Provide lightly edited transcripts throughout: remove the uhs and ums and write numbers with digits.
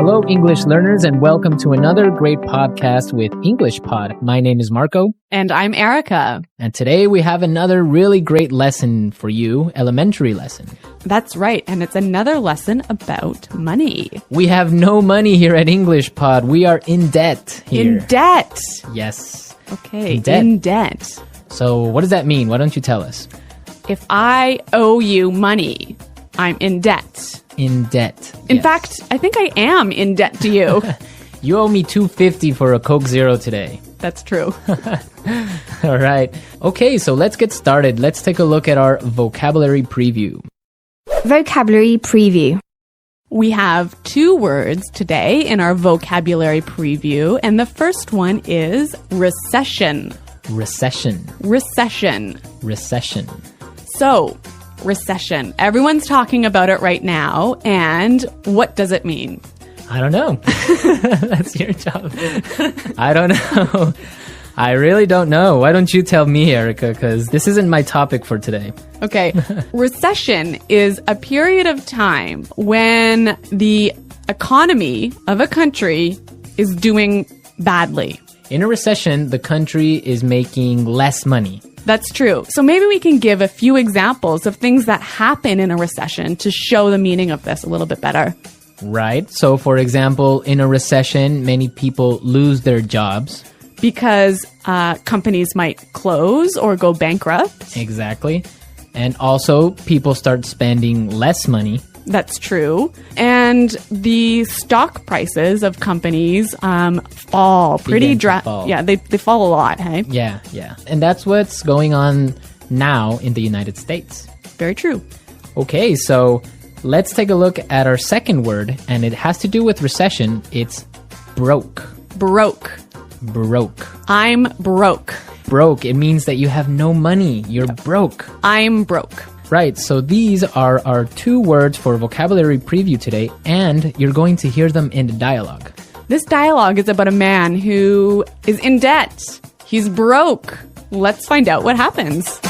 Hello, English learners, and welcome to another great podcast with English Pod. My name is Marco. And I'm Erica. And today we have another really great lesson for you, elementary lesson. That's right, and it's another lesson about money. We have no money here at English Pod. We are in debt here. In debt. Yes. Okay, In debt. in debt. So what does that mean? Why don't you tell us? If I owe you money, I'm in debt. In debt. In fact, I think I am in debt to you. You owe me $2.50 for a Coke Zero today. That's true. All right. Okay, so let's get started. Let's take a look at our vocabulary preview. Vocabulary preview. We have two words today in our vocabulary preview, and the first one is recession. Recession. Recession. Recession. So, recession. Everyone's talking about it right now, and what does it mean? I don't know. That's your job. I don't know. I really don't know. Why don't you tell me, Erica? Because this isn't my topic for today. Okay. Recession is a period of time when the economy of a country is doing badly. In a recession, the country is making less money. That's true. So maybe we can give a few examples of things that happen in a recession to show the meaning of this a little bit better. Right. So, for example, in a recession, many people lose their jobs. Because companies might close or go bankrupt. Exactly. And also, people start spending less money. That's true. And the stock prices of companies fall pretty fall. Yeah, they fall a lot, hey? Yeah. And that's what's going on now in the United States. Very true. Okay, so let's take a look at our second word, and it has to do with recession. It's broke. Broke. Broke. I'm broke. Broke. It means that you have no money. You're broke. I'm broke. Right, so these are our two words for vocabulary preview today, and you're going to hear them in the dialogue. This dialogue is about a man who is in debt. He's broke. Let's find out what happens.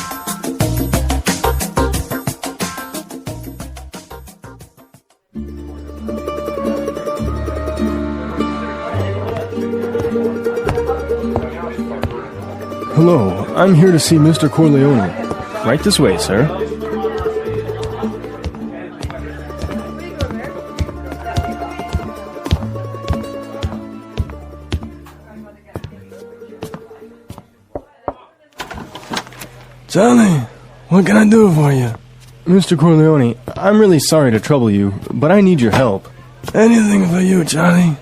Hello, I'm here to see Mr. Corleone. Right this way, sir. Charlie, what can I do for you? Mr. Corleone, I'm really sorry to trouble you, but I need your help. Anything for you, Charlie.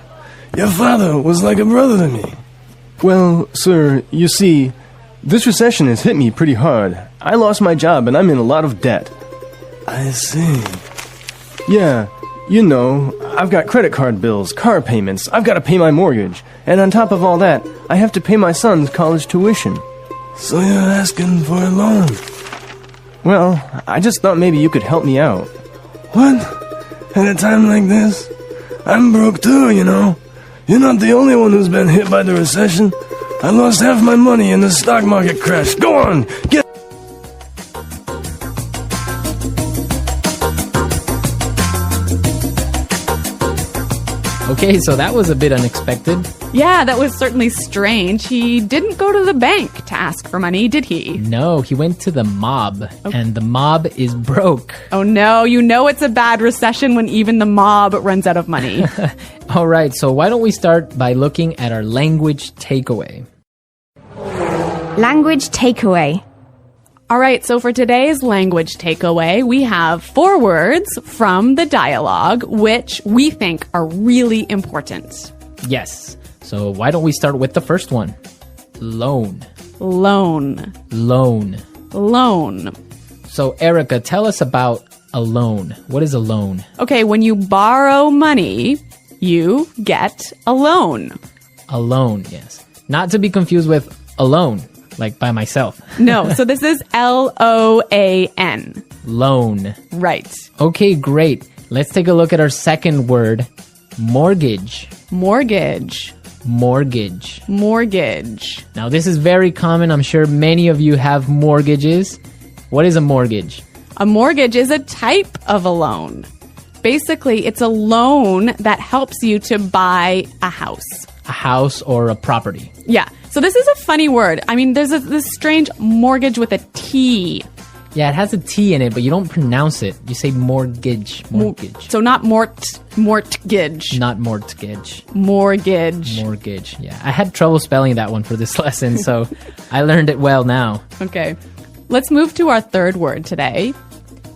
Your father was like a brother to me. Well, sir, you see, this recession has hit me pretty hard. I lost my job and I'm in a lot of debt. I see. Yeah, you know, I've got credit card bills, car payments, I've got to pay my mortgage, and on top of all that, I have to pay my son's college tuition. So you're asking for a loan? Well, I just thought maybe you could help me out. What? At a time like this? I'm broke too, you know. You're not the only one who's been hit by the recession. I lost half my money in the stock market crash. Go on, get... Okay, so that was a bit unexpected. Yeah, that was certainly strange. He didn't go to the bank to ask for money, did he? No, he went to the mob, and the mob is broke. Oh no, you know it's a bad recession when even the mob runs out of money. All right, so why don't we start by looking at our language takeaway? Language takeaway. All right, so for today's language takeaway, we have 4 words from the dialogue, which we think are really important. Yes, so why don't we start with the first one? Loan. Loan. Loan. Loan. So, Erica, tell us about a loan. What is a loan? Okay, when you borrow money, you get a loan. A loan, yes. Not to be confused with alone, like by myself. No, so this is L-O-A-N. Loan. Right. Okay, great. Let's take a look at our second word, mortgage. Mortgage. Mortgage. Mortgage. Now, this is very common. I'm sure many of you have mortgages. What is a mortgage? A mortgage is a type of a loan. Basically, it's a loan that helps you to buy a house. A house or a property. Yeah. So this is a funny word. I mean, there's this strange mortgage with a T. Yeah, it has a T in it, but you don't pronounce it. You say mortgage. Mortgage. So not mortgage. Not mortgage. Mortgage. Mortgage. Yeah. I had trouble spelling that one for this lesson, so I learned it well now. Okay. Let's move to our third word today.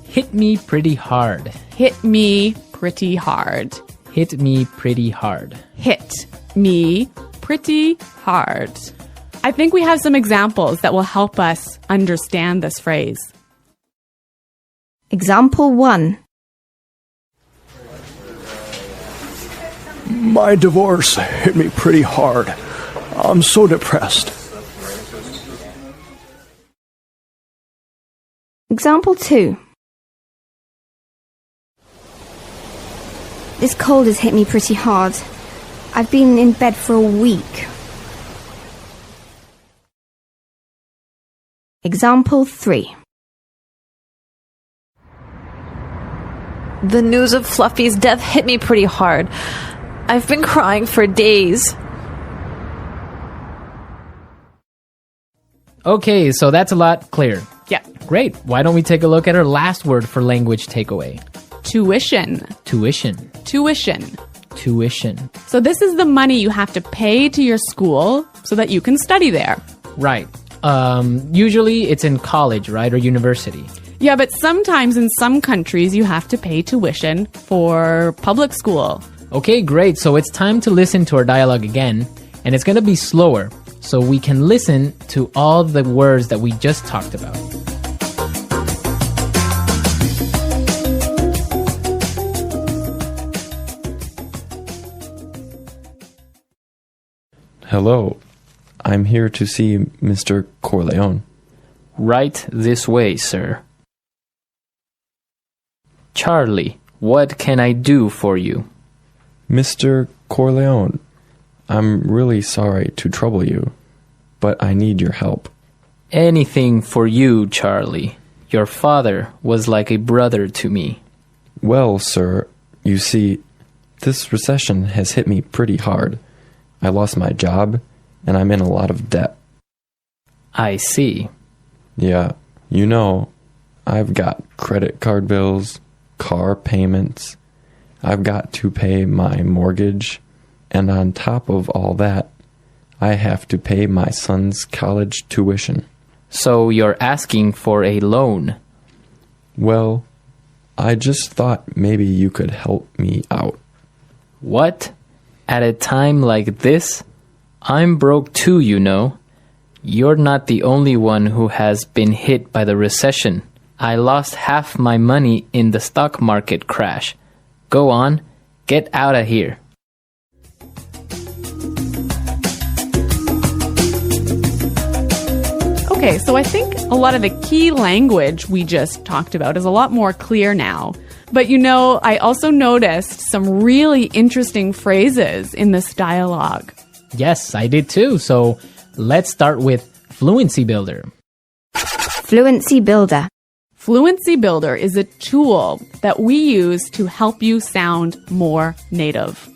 Hit me pretty hard. Hit me pretty hard. Hit me pretty hard. Hit me pretty hard. I think we have some examples that will help us understand this phrase. Example 1. My divorce hit me pretty hard. I'm so depressed. Example 2. This cold has hit me pretty hard. I've been in bed for a week. Example 3. The news of Fluffy's death hit me pretty hard. I've been crying for days. Okay, so that's a lot clearer. Yeah. Great. Why don't we take a look at our last word for language takeaway? Tuition. Tuition. Tuition. Tuition. So this is the money you have to pay to your school so that you can study there. Right. Usually it's in college, right, or university. Yeah, but sometimes in some countries you have to pay tuition for public school. Okay, great. So it's time to listen to our dialogue again, and it's going to be slower so we can listen to all the words that we just talked about. Hello, I'm here to see Mr. Corleone. Right this way, sir. Charlie, what can I do for you? Mr. Corleone, I'm really sorry to trouble you, but I need your help. Anything for you, Charlie. Your father was like a brother to me. Well, sir, you see, this recession has hit me pretty hard. I lost my job, and I'm in a lot of debt. I see. Yeah, you know, I've got credit card bills, car payments, I've got to pay my mortgage, and on top of all that, I have to pay my son's college tuition. So you're asking for a loan? Well, I just thought maybe you could help me out. What? At a time like this? I'm broke too, you know. You're not the only one who has been hit by the recession. I lost half my money in the stock market crash. Go on, get out of here. Okay, so I think a lot of the key language we just talked about is a lot more clear now. But you know, I also noticed some really interesting phrases in this dialogue. Yes, I did too. So let's start with Fluency Builder. Fluency Builder. Fluency Builder is a tool that we use to help you sound more native.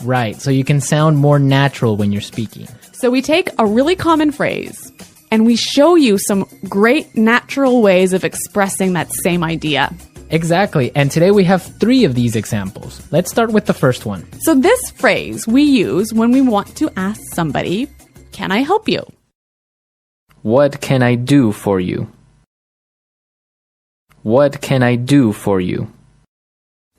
Right, so you can sound more natural when you're speaking. So we take a really common phrase and we show you some great natural ways of expressing that same idea. Exactly, and today we have 3 of these examples. Let's start with the first one. So this phrase we use when we want to ask somebody, "Can I help you?" What can I do for you? What can I do for you?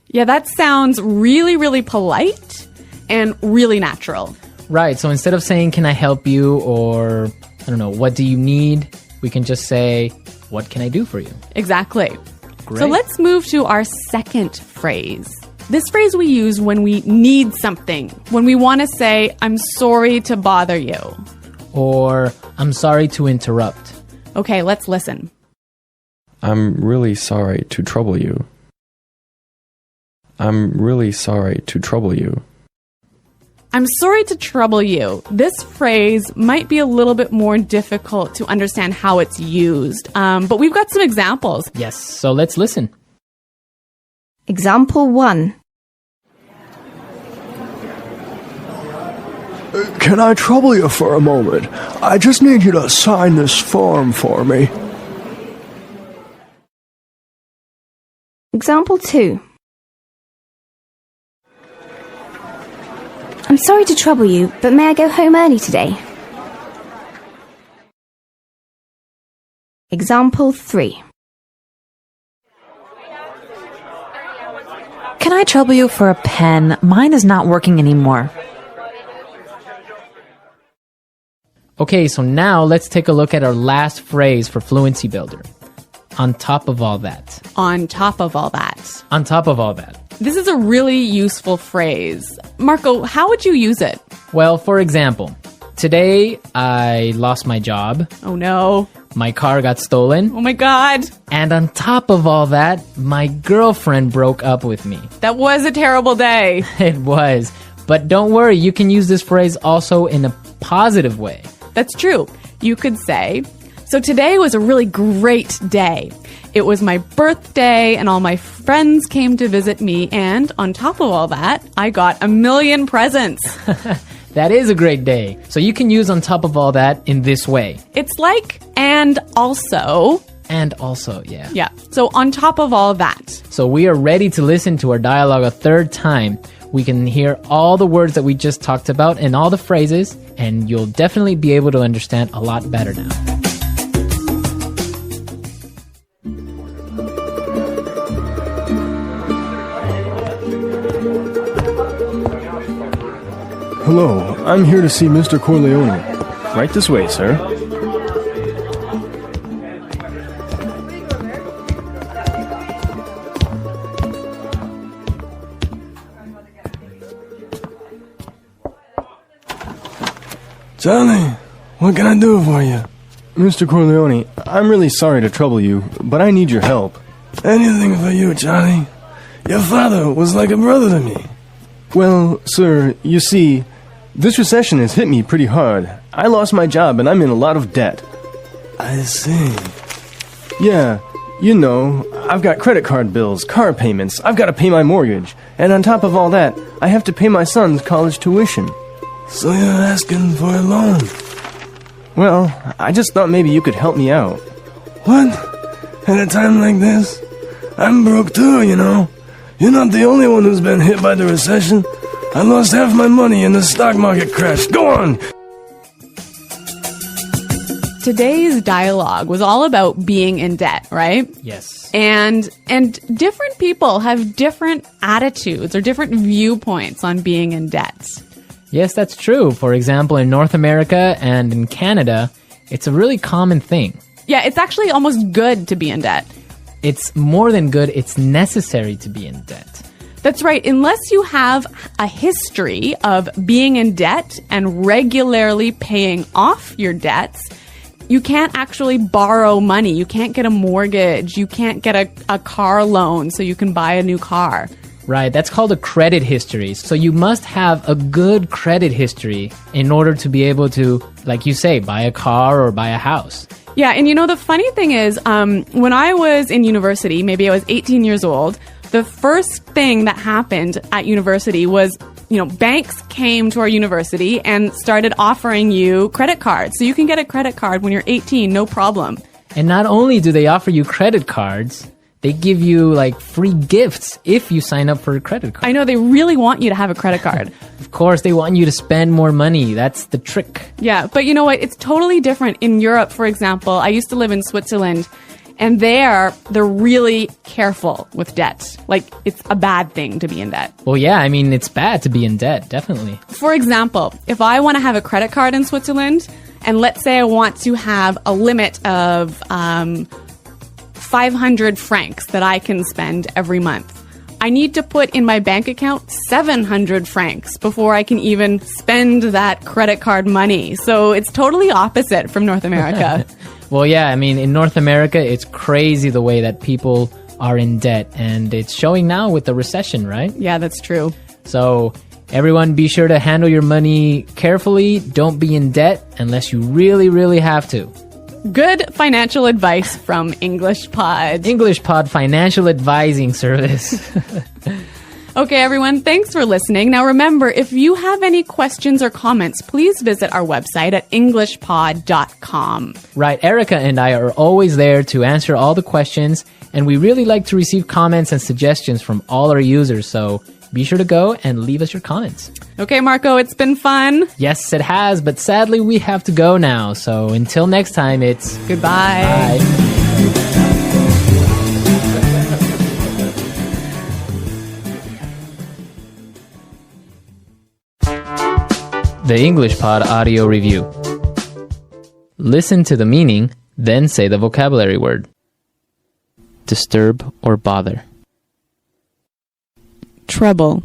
Yeah, that sounds really, really polite and really natural. Right, so instead of saying, can I help you, or, I don't know, what do you need? We can just say, what can I do for you? Exactly. Great. So let's move to our second phrase. This phrase we use when we need something, when we want to say, I'm sorry to bother you. Or, I'm sorry to interrupt. Okay, let's listen. I'm really sorry to trouble you. I'm really sorry to trouble you. I'm sorry to trouble you. This phrase might be a little bit more difficult to understand how it's used, but we've got some examples. Yes, so let's listen. Example 1. Can I trouble you for a moment? I just need you to sign this form for me. Example 2. I'm sorry to trouble you, but may I go home early today? Example 3. Can I trouble you for a pen? Mine is not working anymore. Okay, so now let's take a look at our last phrase for Fluency Builder. On top of all that. On top of all that. On top of all that. This is a really useful phrase. Marco, how would you use it? Well, for example, today I lost my job. Oh no. My car got stolen. Oh my God. And on top of all that, my girlfriend broke up with me. That was a terrible day. It was. But don't worry, you can use this phrase also in a positive way. That's true. You could say, so today was a really great day. It was my birthday and all my friends came to visit me, and on top of all that, I got 1,000,000 presents. That is a great day. So you can use on top of all that in this way. It's like, and also. And also, yeah. Yeah. So on top of all that. So we are ready to listen to our dialogue a third time. We can hear all the words that we just talked about and all the phrases, and you'll definitely be able to understand a lot better now. Hello, I'm here to see Mr. Corleone. Right this way, sir. Johnny, what can I do for you? Mr. Corleone, I'm really sorry to trouble you, but I need your help. Anything for you, Johnny. Your father was like a brother to me. Well, sir, you see, this recession has hit me pretty hard. I lost my job and I'm in a lot of debt. I see. Yeah, you know, I've got credit card bills, car payments, I've got to pay my mortgage, and on top of all that, I have to pay my son's college tuition. So you're asking for a loan? Well, I just thought maybe you could help me out. What? At a time like this? I'm broke too, you know. You're not the only one who's been hit by the recession. I lost half my money in the stock market crash. Go on! Today's dialogue was all about being in debt, right? Yes. And different people have different attitudes or different viewpoints on being in debt. Yes, that's true. For example, in North America and in Canada, it's a really common thing. Yeah, it's actually almost good to be in debt. It's more than good, it's necessary to be in debt. That's right. Unless you have a history of being in debt and regularly paying off your debts, you can't actually borrow money. You can't get a mortgage. You can't get a car loan so you can buy a new car. Right, that's called a credit history. So you must have a good credit history in order to be able to, like you say, buy a car or buy a house. Yeah, and you know, the funny thing is, when I was in university, maybe I was 18 years old, the first thing that happened at university was, you know, banks came to our university and started offering you credit cards. So you can get a credit card when you're 18, no problem. And not only do they offer you credit cards, they give you like free gifts if you sign up for a credit card. I know, they really want you to have a credit card. Of course, they want you to spend more money. That's the trick. Yeah, but you know what? It's totally different. In Europe, for example, I used to live in Switzerland, and they're really careful with debt. Like, it's a bad thing to be in debt. Well, yeah, I mean, it's bad to be in debt, definitely. For example, if I want to have a credit card in Switzerland, and let's say I want to have a limit of 500 francs that I can spend every month, I need to put in my bank account 700 francs before I can even spend that credit card money. So it's totally opposite from North America. Well, yeah, I mean, in North America, it's crazy the way that people are in debt, and it's showing now with the recession, right? Yeah, that's true. So everyone, be sure to handle your money carefully. Don't be in debt unless you really, really have to. Good financial advice from English Pod. English Pod Financial Advising Service. Okay, everyone, thanks for listening. Now remember, if you have any questions or comments, please visit our website at englishpod.com. Right, Erica and I are always there to answer all the questions, and we really like to receive comments and suggestions from all our users, so be sure to go and leave us your comments. Okay, Marco, it's been fun. Yes, it has, but sadly we have to go now, so until next time, it's Goodbye. bye. The English Pod Audio Review. Listen to the meaning, then say the vocabulary word. Disturb or bother. Trouble.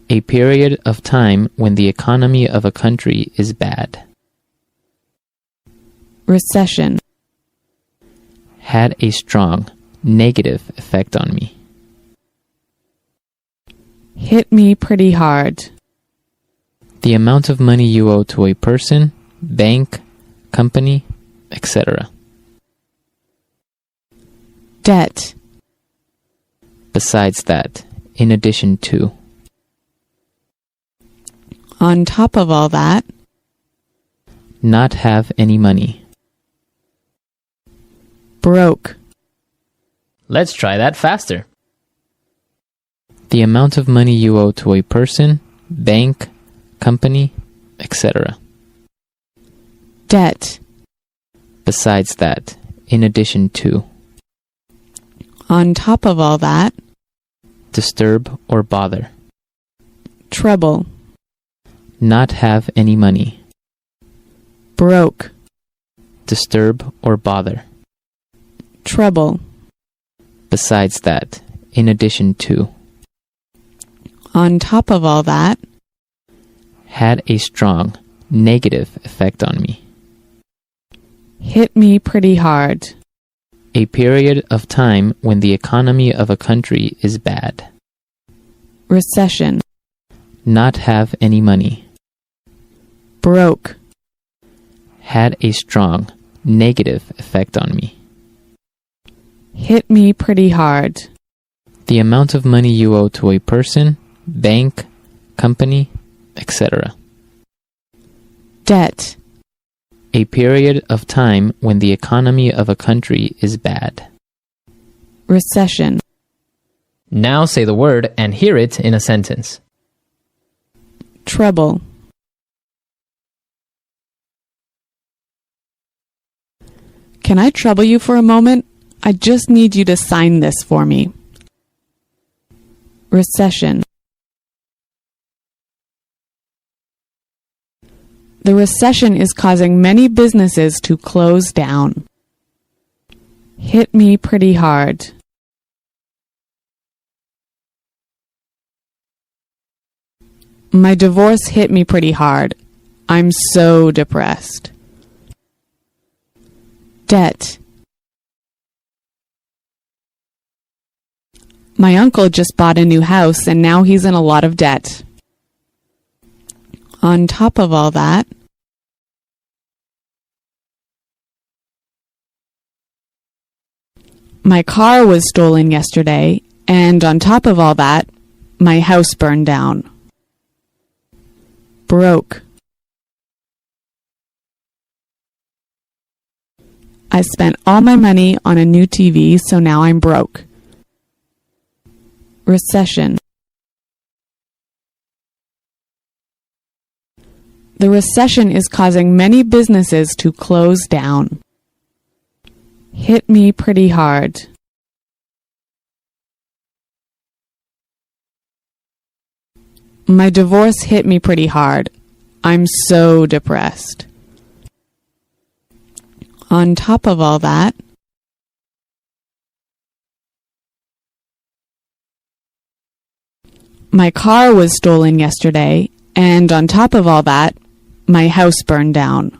A period of time when the economy of a country is bad. Recession. Had a strong negative effect on me. Hit me pretty hard. The amount of money you owe to a person, bank, company, etc. Debt. Besides that, in addition to. On top of all that. Not have any money. Broke. Let's try that faster. The amount of money you owe to a person, bank, company, etc. Debt. Besides that, in addition to. On top of all that. Disturb or bother. Trouble. Not have any money. Broke. Disturb or bother. Trouble. Besides that, in addition to. On top of all that. Had a strong negative effect on me. Hit me pretty hard. A period of time when the economy of a country is bad. Recession. Not have any money. Broke. Had a strong negative effect on me. Hit me pretty hard. The amount of money you owe to a person, bank, company, etc. Debt. A period of time when the economy of a country is bad. Recession. Now say the word and hear it in a sentence. Trouble. Can I trouble you for a moment? I just need you to sign this for me. Recession. The recession is causing many businesses to close down. Hit me pretty hard. My divorce hit me pretty hard. I'm so depressed. Debt. My uncle just bought a new house and now he's in a lot of debt. On top of all that, my car was stolen yesterday, and on top of all that, my house burned down. Broke. I spent all my money on a new TV, so now I'm broke. Recession. The recession is causing many businesses to close down. Hit me pretty hard. My divorce hit me pretty hard. I'm so depressed. On top of all that, my car was stolen yesterday, and on top of all that, my house burned down.